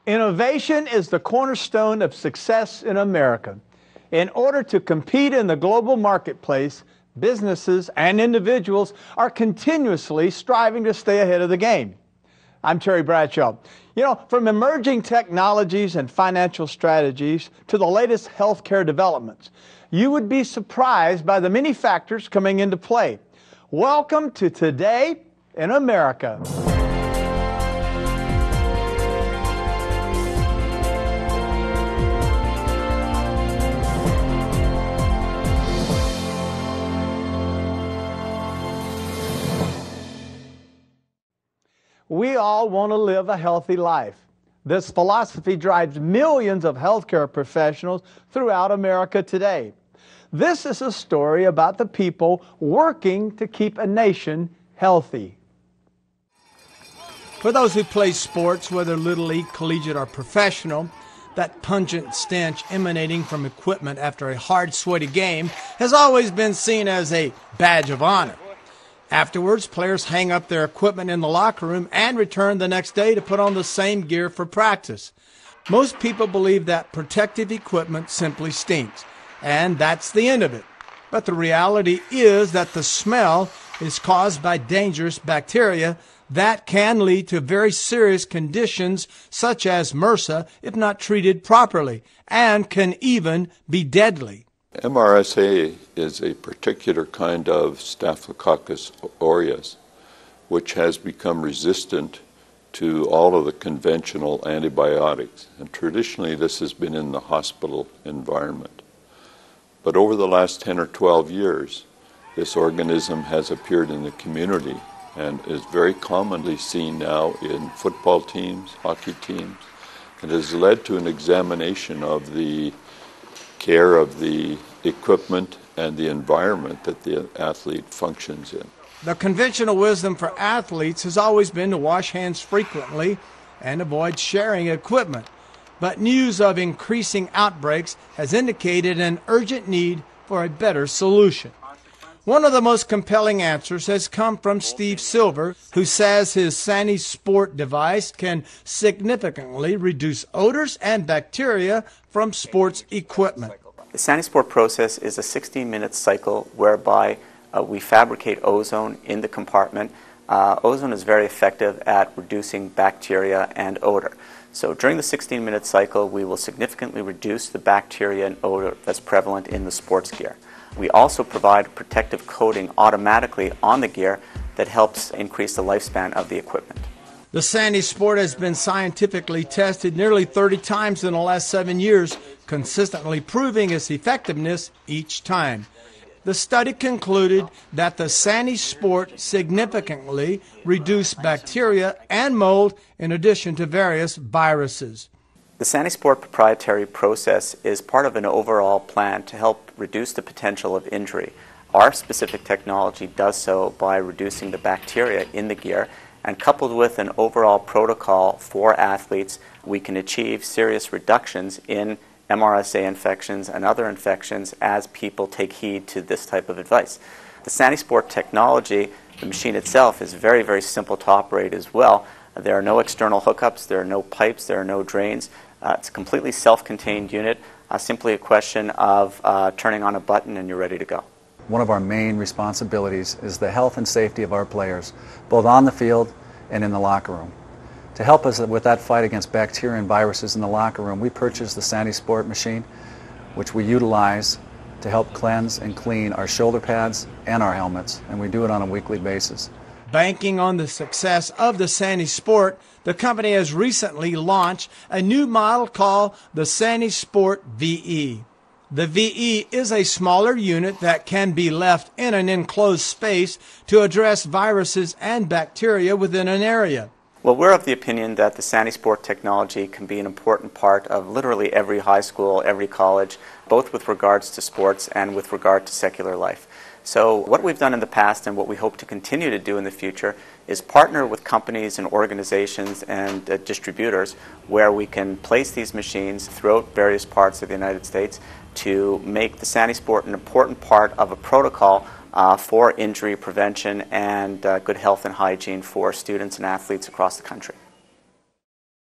Innovation is the cornerstone of success in America. In order to compete in the global marketplace, businesses and individuals are continuously striving to stay ahead of the game. I'm Terry Bradshaw. You know, from emerging technologies and financial strategies to the latest healthcare developments, you would be surprised by the many factors coming into play. Welcome to Today in America. We all want to live a healthy life. This philosophy drives millions of healthcare professionals throughout America today. This is a story about the people working to keep a nation healthy. For those who play sports, whether Little League, collegiate, or professional, that pungent stench emanating from equipment after a hard, sweaty game has always been seen as a badge of honor. Afterwards, players hang up their equipment in the locker room and return the next day to put on the same gear for practice. Most people believe that protective equipment simply stinks, and that's the end of it. But the reality is that the smell is caused by dangerous bacteria that can lead to very serious conditions such as MRSA if not treated properly, and can even be deadly. MRSA is a particular kind of Staphylococcus aureus, which has become resistant to all of the conventional antibiotics. And traditionally, this has been in the hospital environment. But over the last 10 or 12 years, this organism has appeared in the community and is very commonly seen now in football teams, hockey teams, and has led to an examination of the care of the equipment and the environment that the athlete functions in. The conventional wisdom for athletes has always been to wash hands frequently and avoid sharing equipment. But news of increasing outbreaks has indicated an urgent need for a better solution. One of the most compelling answers has come from Steve Silver, who says his *Sani Sport device can significantly reduce odors and bacteria from sports equipment. The *Sani Sport process is a 16-minute cycle whereby we fabricate ozone in the compartment. Ozone is very effective at reducing bacteria and odor. So during the 16-minute cycle, we will significantly reduce the bacteria and odor that's prevalent in the sports gear. We also provide protective coating automatically on the gear that helps increase the lifespan of the equipment. The *Sani Sport has been scientifically tested nearly 30 times in the last 7 years, consistently proving its effectiveness each time. The study concluded that the *Sani Sport significantly reduced bacteria and mold in addition to various viruses. The *Sani Sport proprietary process is part of an overall plan to help reduce the potential of injury. Our specific technology does so by reducing the bacteria in the gear, and coupled with an overall protocol for athletes, we can achieve serious reductions in MRSA infections and other infections as people take heed to this type of advice. The *Sani Sport technology, the machine itself, is very, very simple to operate as well. There are no external hookups, there are no pipes, there are no drains. It's a completely self-contained unit, simply a question of turning on a button and you're ready to go. One of our main responsibilities is the health and safety of our players, both on the field and in the locker room. To help us with that fight against bacteria and viruses in the locker room, we purchased the *Sani Sport machine, which we utilize to help cleanse and clean our shoulder pads and our helmets, and we do it on a weekly basis. Banking on the success of the *Sani Sport, the company has recently launched a new model called the *Sani Sport VE. The VE is a smaller unit that can be left in an enclosed space to address viruses and bacteria within an area. Well, we're of the opinion that the *Sani Sport technology can be an important part of literally every high school, every college, both with regards to sports and with regard to secular life. So what we've done in the past and what we hope to continue to do in the future is partner with companies and organizations and distributors where we can place these machines throughout various parts of the United States to make the *Sani Sport an important part of a protocol for injury prevention and good health and hygiene for students and athletes across the country.